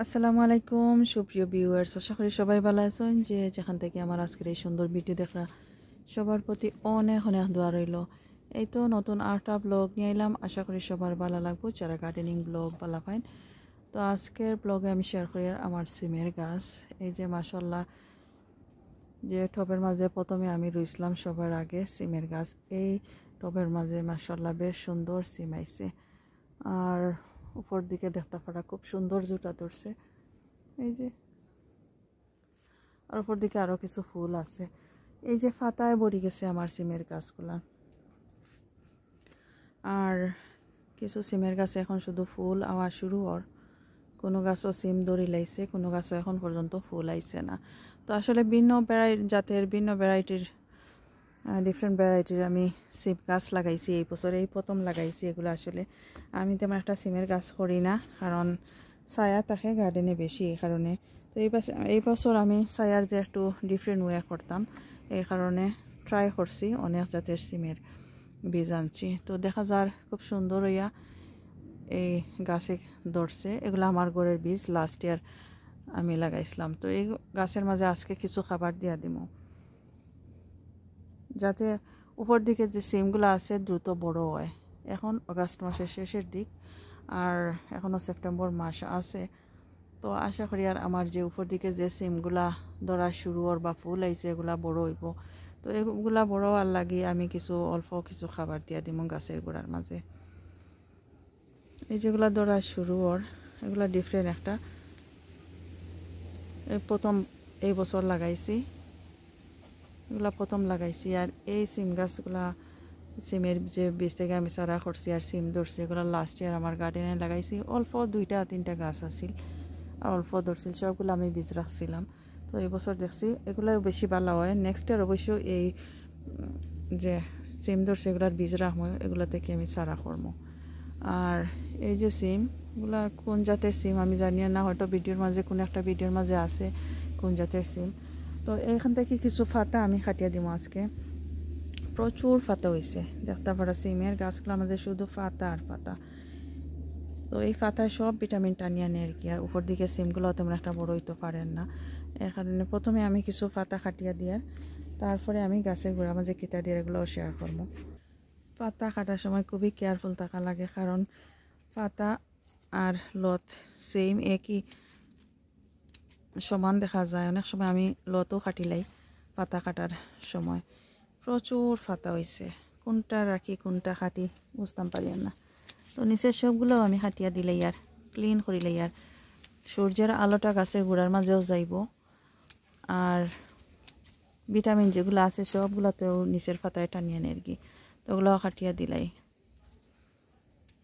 আসসালামু আলাইকুম সুপ্রিয় ভিউয়ার্স, আশা করি সবাই ভালো আছেন। যেখান থেকে আমার আজকের এই সুন্দর ভিডিও দেখা সবার প্রতি অনেক অনেক দোয়া রইল। এই তো নতুন আরেকটা ব্লগ নিয়ে এলাম, আশা করি সবার ভালো লাগবে যারা গার্ডেনিং ব্লগ ভালো পাইন। তো আজকের ব্লগে আমি শেয়ার করি আমার সিমের গাছ। এই যে মাশাআল্লাহ, যে টবের মাঝে প্রথমে আমি রুইছিলাম সবার আগে সিমের গাছ, এই টবের মাঝে মাশাআল্লাহ বেশ সুন্দর সিম আইছে। আর উপর দিকে দেখতে পারা খুব সুন্দর জুটা ধরছে এই যে, আর উপর দিকে আরো কিছু ফুল আছে। এই যে ফাতায় ভরে গেছে আমার সিমের গাছগুলা। আর কিছু সিমের গাছে এখন শুধু ফুল আওয়া শুরু হওয়ার, কোনো গাছও সিম ধরি লাইছে, কোনো গাছও এখন পর্যন্ত ফুল আইছে না। তো আসলে ভিন্ন জাতের ভিন্ন ভ্যারাইটির ডিফারেন্ট ভ্যারাইটির আমি সিম গাছ লাগাইছি এই বছর, এই প্রথম লাগাইছি। এগুলো আসলে আমি তেমন একটা সিমের গাছ করি না, কারণ ছায়া থাকে গার্ডেনে বেশি, এই কারণে। তো এই বছর আমি ছায়ার যে একটু ডিফারেন্ট ওয়ে করতাম, এই কারণে ট্রাই করছি অনেক জাতের সিমের বীজ আনছি। তো দেখা যার খুব সুন্দর হইয়া এই গাছে ধরছে। এগুলো আমার ঘরের বীজ, লাস্ট ইয়ার আমি লাগাইছিলাম। তো এই গাছের মাঝে আজকে কিছু খাবার দিয়া দিব, যাতে উপর দিকে যে সিমগুলো আছে দ্রুত বড় হয়। এখন আগস্ট মাসের শেষের দিক, আর এখনও সেপ্টেম্বর মাস আছে। তো আশা করি আর আমার যে উপর দিকে যে সিমগুলা ধরা শুরু হওয়ার বা ফুল আইছে এগুলা বড় হইব। তো এগুলা বড় হওয়ার লাগি আমি অল্প কিছু খাবার দিয়া দিব গাছের গোড়ার মাঝে। এই যেগুলা ধরা শুরু হওয়ার, এগুলা ডিফারেন্ট একটা, প্রথম এই বছর লাগাইছি, এগুলা প্রথম লাগাইছি। আর এই সিম গাছগুলা, সিমের যে বীজ থেকে আমি চারা করছি আর সিম ধরছি, এগুলো লাস্ট ইয়ার আমার গার্ডেনে লাগাইছি। অল্প 2-3টা গাছ আছিল আর অল্প ধরছিল, সবগুলো আমি বীজ রাখছিলাম। তো এই বছর দেখছি এগুলো বেশি ভালো হয়। নেক্সট ইয়ার অবশ্য এই যে সিম ধরছে এগুলার বীজ রাখবো, এগুলো থেকে আমি চারা করবো। আর এই যে সিম, এগুলা কোন জাতের সিম আমি জানি না, হয়তো ভিডিওর মাঝে কোনো একটা ভিডিওর মাঝে আছে কোন জাতের সিম। তো এইখান থেকে কিছু ফাতা আমি কাটিয়ে দিব আজকে। প্রচুর পাতা হয়েছে, দেখতে পারা সিমের গাছগুলো আমাদের শুধু পাতা আর পাতা। তো এই পাতায় সব ভিটামিন টানিয়ে নেয় আর কি। আর উপর দিকে সিমগুলো তেমন একটা বড় হইতে পারেন না, এর কারণে প্রথমে আমি কিছু পাতা কাটিয়ে দিয়ার, তারপরে আমি গাছের গোড়া মাঝে কিতা দিয়ে এগুলোও শেয়ার করবো। পাতা কাটার সময় খুবই কেয়ারফুল থাকা লাগে, কারণ পাতা আর লত সেম একই সমান দেখা যায়। অনেক সময় আমি লতও কাটিলাই পাতা কাটার সময়। প্রচুর পাতা হয়েছে, কোনটা রাখি কোনটা কাটি বুঝতাম পারি না। তো নিচের সবগুলো আমি কাটিয়া দিলাই আর ক্লিন করিলাই। আর সূর্যের আলোটা গাছের গোড়ার মাঝেও যাইব, আর ভিটামিন যেগুলো আছে সবগুলোতেও নিচের পাতায় টানিয়ে নেয় আর কি। তো ওগুলো কাটিয়া দিলাই।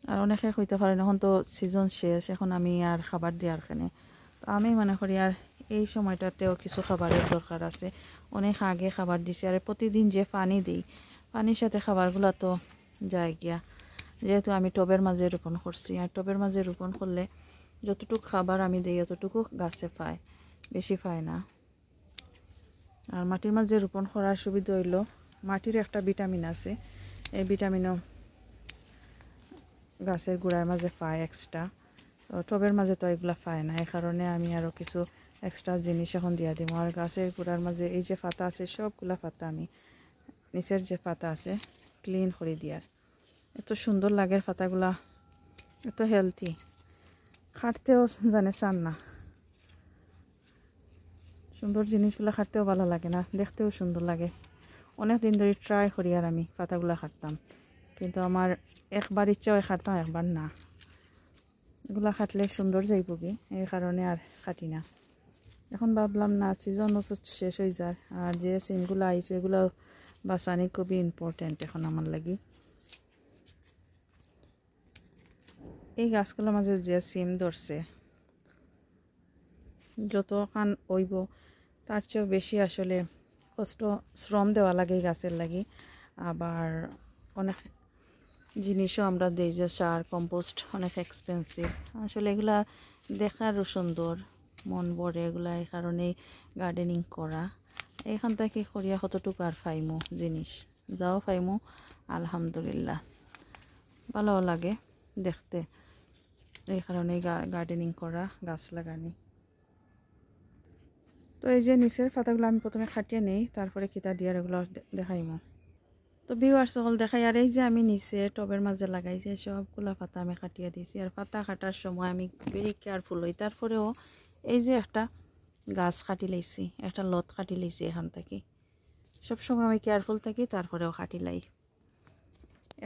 আর অনেকে হইতে পারেন এখন তো সিজন শেষ, এখন আমি আর খাবার দেওয়ার খানে। তো আমি মনে করি আর এই সময়টাতেও কিছু খাবারের দরকার আছে। অনেক আগে খাবার দিছি, আর প্রতিদিন যে পানি দিই, পানির সাথে খাবারগুলো তো যায় গিয়া। যেহেতু আমি টবের মাঝে রোপণ করছি, আর টবের মাঝে রোপণ করলে যতটুকু খাবার আমি দিই অতটুকু গাছে পায়, বেশি পায় না। আর মাটির মাঝে রোপণ করার সুবিধা হইল, মাটির একটা ভিটামিন আছে, এই ভিটামিনও গাছের গোড়ার মাঝে পায় এক্সট্রা। তো টবের মাঝে তো এগুলা পায় না, এই কারণে আমি আরও কিছু এক্সট্রা জিনিস এখন দিয়া দিব। আর গাছের গোড়ার মাঝে এই যে পাতা আছে সবগুলা পাতা আমি নিচের যে পাতা আছে ক্লিন করে দিয়ার। এত সুন্দর লাগে পাতাগুলা, এত হেলথি, খাটতেও জানে চান না। সুন্দর জিনিসগুলো খাটতেও ভালো লাগে না, দেখতেও সুন্দর লাগে। অনেক দিন ধরে ট্রাই করি আর আমি পাতাগুলো খাটতাম, কিন্তু আমার একবার ইচ্ছা হয় খাটতাম, একবার না। এগুলা খাটলে সুন্দর যাইব কি, এই কারণে আর খাটি না। এখন ভাবলাম না, সিজন তো শেষ হয়ে যায়, আর যে সিমগুলো আইছে এগুলো বাঁচানি খুবই ইম্পর্টেন্ট এখন আমার লাগি। এই গাছগুলোর মাঝে যে সিম ধরছে, যত খান হইব তার চেয়েও বেশি আসলে কষ্ট শ্রম দেওয়া লাগে এই গাছের লাগি। আবার অনেক জিনিসও আমরা দিই, যে সার কম্পোস্ট অনেক এক্সপেন্সিভ। আসলে এগুলা দেখারও সুন্দর, মন ভরে এগুলা, এই কারণেই গার্ডেনিং করা। এখান থেকে করিয়া কতটুকু আর পাইমু জিনিস, যাও পাইমু আলহামদুলিল্লাহ, ভালো লাগে দেখতে। এই কারণে গার্ডেনিং করা, গাছ লাগানি। তো এই যে নিচের পাতাগুলো আমি প্রথমে খাটিয়ে নেই, তারপরে খিতা দিয়ে এগুলো দেখাইমো। তো ভিউয়ার্স সকল দেখাই, আর এই যে আমি নিচে টবের মাঝে লাগাইছি সবগুলা পাতা আমি কাটিয়ে দিয়েছি। আর পাতা কাটার সময় আমি ভেরি কেয়ারফুল হই। তারপরেও এই যে একটা গাছ কাটি লাইছি, একটা লত কাটি লাইছি, এখান থেকে সবসময় আমি কেয়ারফুল থাকি, তারপরেও কাটি লাই।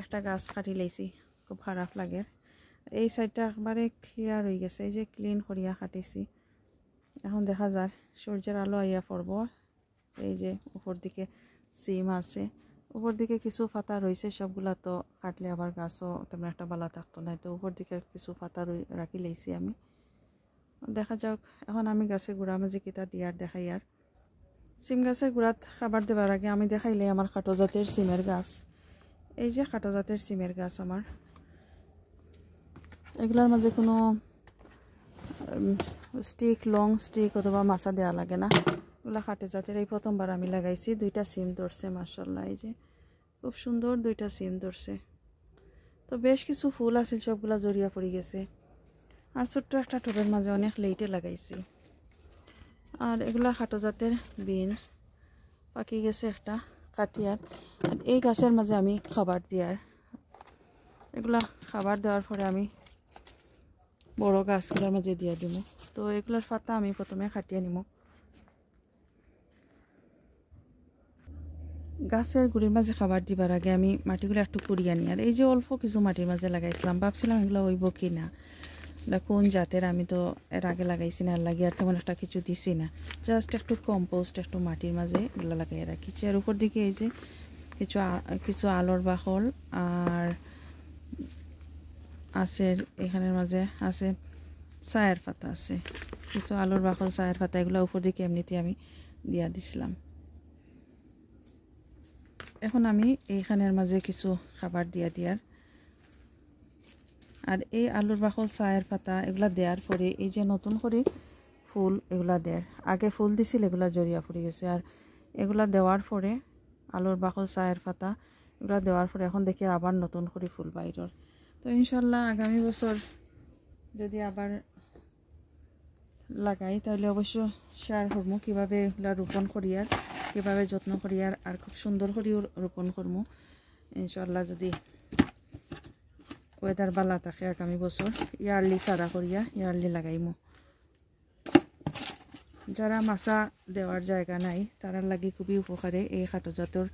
একটা গাছ কাটি লাইছি, খুব খারাপ লাগে। এই সাইডটা একবারে ক্লিয়ার হয়ে গেছে, এই যে ক্লিন করিয়া কাটিছি। এখন দেখা যায় সূর্যের আলো আইয়া পড়ব। এই যে উপর দিকে সিম আছে, উপর দিকে কিছু পাতা রয়েছে, সবগুলা তো কাটলে আবার গাছও তেমন একটা বালা থাকতো না। তো উপর দিকে কিছু পাতা রাখি লাইছি আমি। দেখা যাক এখন আমি গাছের গুঁড়া মাঝে কিতা দিয়ার দেখাই। আর সিম গাছের গুঁড়াত খাবার দেবার আগে আমি দেখাইলে আমার খাটো জাতের সিমের গাছ, এই যে খাটো জাতের সিমের গাছ আমার, এগুলার মাঝে কোনো স্টিক, লং স্টিক অথবা মাছা দেওয়া লাগে না। এগুলা খাটো জাতের। এই প্রথমবার আমি লাগাইছি, 2টা সিম ধরছে মাশাআল্লাহ। এই যে খুব সুন্দর 2টা সিম ধরছে। তো বেশ কিছু ফুল আছে, সবগুলা জড়িয়া পড়ে গেছে। আর ছোট্ট একটা টবের মাঝে অনেক লেটে লাগাইছি। আর এগুলা খাটো জাতের বিনস, পাকি গেছে একটা কাটিয়ার। আর এই গাছের মাঝে আমি খাবার দিয়ার, এগুলা খাবার দেওয়ার পরে আমি বড় গাছগুলোর মাঝে দিয়ে দিব। তো এগুলার পাতা আমি প্রথমে কাটিয়ে নিব। গাছের গুড়ির মাঝে খাবার দিবার আগে আমি মাটিগুলো একটু কুড়িয়ে নিই। আর এই যে অল্প কিছু মাটির মাঝে লাগাইছিলাম, ভাবছিলাম এগুলো হইব কি না, কোন জাতের, আমি তো এর আগে লাগাইছি না, লাগিয়ে আর তেমন একটা কিছু দিছি না। জাস্ট একটু কম্পোস্ট একটু মাটির মাঝে এগুলো লাগাই রাখিছি। আর উপর দিকে এই যে কিছু আলোর বাকল আর আছে, এখানের মাঝে আছে চায়ের পাতা, আছে কিছু আলোর বাকল, চায়ের পাতা, এগুলো উপর দিকে এমনিতে আমি দিয়া দিছিলাম। এখন আমি এইখানের মাঝে কিছু খাবার দিয়ার। আর এই আলুর বাকল, চায়ের পাতা এগুলা দেওয়ার পরে এই যে নতুন করে ফুল এগুলা দেয়, আগে ফুল দিছিল এগুলা জড়িয়া পড়ে গেছে। আর এগুলা দেওয়ার পরে আলুর বাকল, চায়ের পাতা এগুলা দেওয়ার পরে এখন দেখি আবার নতুন করে ফুল বাইরের। তো ইনশাল্লাহ আগামী বছর যদি আবার লাগাই তাহলে অবশ্য শেয়ার করবো কীভাবে এগুলা রোপণ করিয়ার, কীভাবে যত্ন করিয়ার, আর খুব সুন্দর করেও রোপণ করবো ইনশাল্লাহ। যদি ওয়েদার বালা থাকে আগামী বছর ইয়ারলি সারা করিয়া ইয়ারলি লাগাইমু। যারা মাছা দেওয়ার জায়গা নাই তারার লাগি খুবই উপকারে এই খাটো জাতের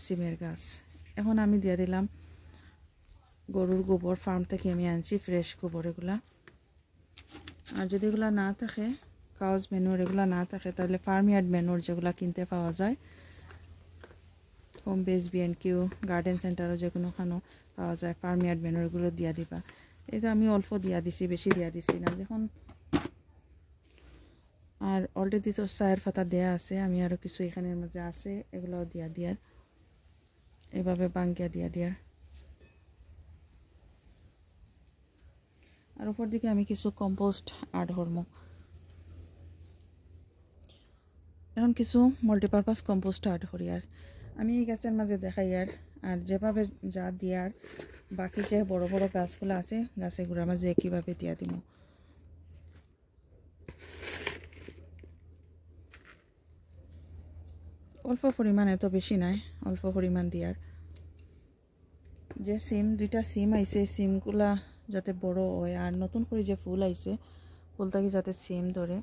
সিমের গাছ। এখন আমি দিয়ে দিলাম গরুর গোবর, ফার্ম থেকে আমি আনছি ফ্রেশ গোবর এগুলা। আর যদি এগুলা না থাকে, কাউজ ম্যানুর এগুলা না থাকে, তাহলে ফার্ম ইয়ার্ড ম্যানুর যেগুলা কিনতে পাওয়া যায়, হোম বেস বিএনকিউ, গার্ডেন সেন্টারও যে কোনোখানো পাওয়া যায়, ফার্ম ইয়ার্ড ম্যানুর এগুলো দিয়া দিবা। এই তো আমি অল্প দিয়া দিছি, বেশি দিয়া দিছি না যখন। আর অলরেডি তো চায়ের পাতা দেয়া আছে, আমি আরও কিছু এখানের মাঝে আছে, এগুলোও দিয়ার এভাবে বাঙ্গিয়া দিয়ার। আর উপর দিকে আমি কিছু কম্পোস্ট অ্যাড করবো। এখন কিছু মাল্টিপারপাস কম্পোস্ট অ্যাড করি। আর আমি এই গাছের মাঝে দেখাই আর যেভাবে যা দিয়ার, বাকি যে বড় বড় গাছগুলো আছে গাছের গুঁড়ার মাঝে কীভাবে দিয়া দিব। অল্প পরিমাণ, এত বেশি নাই, অল্প পরিমাণ দিয়ার। যে সিম 2টা সিম আইছে, সিমগুলা যাতে বড় হয়, আর নতুন করে যে ফুল আইছে ফুলটাকে যাতে সিম ধরে,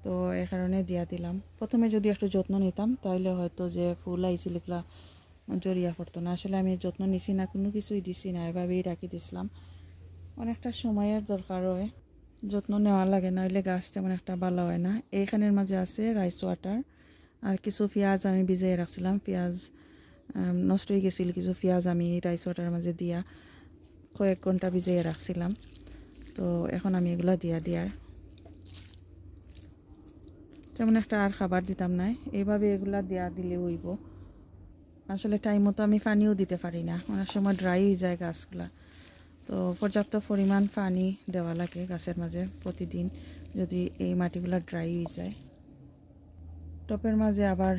তো এ কারণে দিয়া দিলাম। প্রথমে যদি একটু যত্ন নিতাম তাহলে হয়তো যে ফুল আইছিল এগুলা জড়িয়া পড়তো না। আসলে আমি যত্ন নিছি না, কোনো কিছুই দিছি না, এভাবেই রাখি দিছিলাম। অনেকটা সময়ের দরকার হয়, যত্ন নেওয়া লাগে, নইলে গাছ তেমন একটা ভালো হয় না। এইখানের মাঝে আছে রাইস ওয়াটার, আর কিছু পেঁয়াজ আমি ভিজিয়ে রাখছিলাম, পেঁয়াজ নষ্ট হয়ে গেছিল, কিছু পেঁয়াজ আমি রাইস ওয়াটারের মাঝে দিয়া কয়েক ঘন্টা ভিজিয়ে রাখছিলাম। তো এখন আমি এগুলা দিয়ার তেমন একটা আর খাবার দিতাম না, এইভাবে এগুলা দিলে হইব। আসলে টাইম মতো আমি পানিও দিতে পারি না, অনেক সময় ড্রাই হয়ে যায় গাছগুলা। তো পর্যাপ্ত পরিমাণ পানি দেওয়া লাগে গাছের মাঝে প্রতিদিন, যদি এই মাটিগুলা ড্রাই হয়ে যায়। টপের মাঝে আবার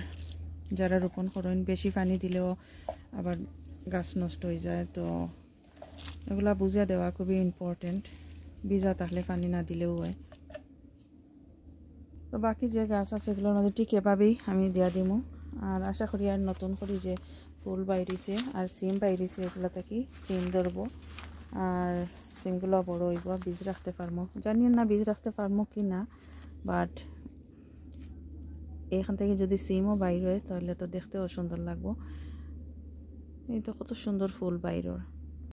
যারা রোপণ করেন বেশি পানি দিলেও আবার গাছ নষ্ট হয়ে যায়, তো এগুলা বুঝিয়ে দেওয়া খুবই ইম্পর্টেন্ট ভিজা থাকলে পানি না দিলেও হয়। তো বাকি যে গাছ আছে এগুলোর মধ্যে ঠিক এভাবেই আমি দিয়া দিমু। আর আশা করি আর নতুন করে যে ফুল বাইরিছে আর সিম বাইরিছে এগুলো থেকে সিম ধরবো আর সিমগুলো বড় হইব, বীজ রাখতে পারবো। জানি না বীজ রাখতে পারবো কি না, বাট এখান থেকে যদি সিমও বাইর হয় তাহলে তো দেখতেও সুন্দর লাগবো। এই তো কত সুন্দর ফুল বাইর।